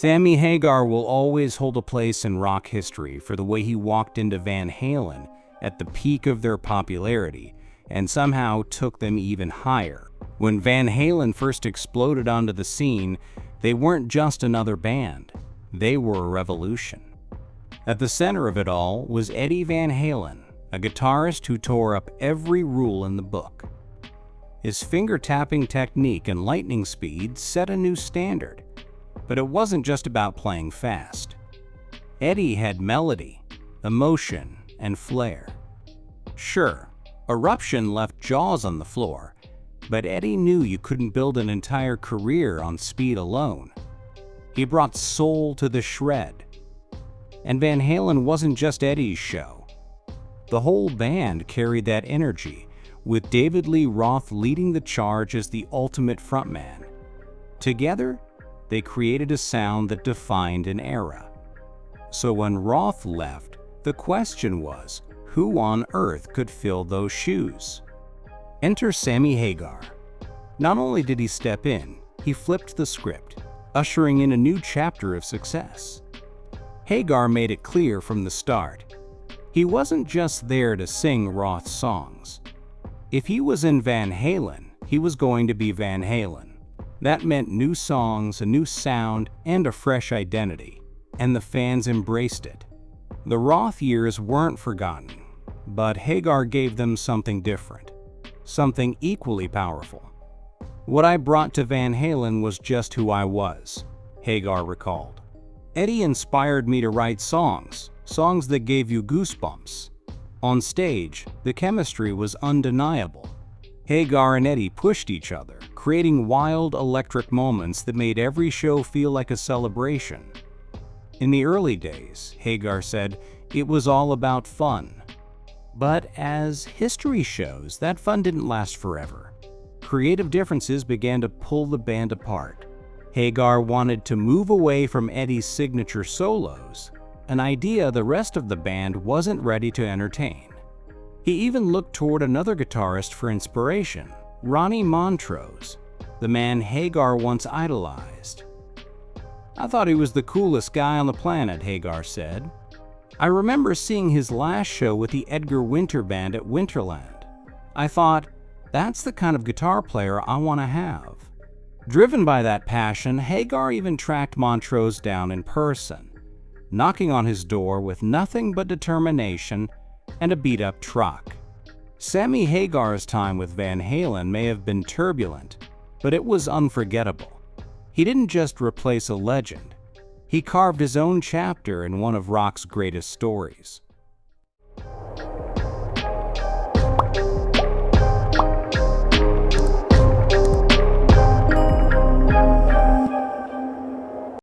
Sammy Hagar will always hold a place in rock history for the way he walked into Van Halen at the peak of their popularity and somehow took them even higher. When Van Halen first exploded onto the scene, they weren't just another band, they were a revolution. At the center of it all was Eddie Van Halen, a guitarist who tore up every rule in the book. His finger-tapping technique and lightning speed set a new standard, but it wasn't just about playing fast. Eddie had melody, emotion, and flair. Sure, Eruption left Jaws on the floor, but Eddie knew you couldn't build an entire career on speed alone. He brought soul to the shred. And Van Halen wasn't just Eddie's show. The whole band carried that energy, with David Lee Roth leading the charge as the ultimate frontman. Together, they created a sound that defined an era. So when Roth left, the question was, who on earth could fill those shoes? Enter Sammy Hagar. Not only did he step in, he flipped the script, ushering in a new chapter of success. Hagar made it clear from the start. He wasn't just there to sing Roth's songs. If he was in Van Halen, he was going to be Van Halen. That meant new songs, a new sound, and a fresh identity, and the fans embraced it. The Roth years weren't forgotten, but Hagar gave them something different, something equally powerful. What I brought to Van Halen was just who I was, Hagar recalled. Eddie inspired me to write songs that gave you goosebumps. On stage, the chemistry was undeniable. Hagar and Eddie pushed each other, creating wild, electric moments that made every show feel like a celebration. In the early days, Hagar said, it was all about fun. But as history shows, that fun didn't last forever. Creative differences began to pull the band apart. Hagar wanted to move away from Eddie's signature solos, an idea the rest of the band wasn't ready to entertain. He even looked toward another guitarist for inspiration, Ronnie Montrose, the man Hagar once idolized. I thought he was the coolest guy on the planet, Hagar said. I remember seeing his last show with the Edgar Winter Band at Winterland. I thought, that's the kind of guitar player I want to have. Driven by that passion, Hagar even tracked Montrose down in person, knocking on his door with nothing but determination and a beat-up truck. Sammy Hagar's time with Van Halen may have been turbulent, but it was unforgettable. He didn't just replace a legend. He carved his own chapter in one of rock's greatest stories.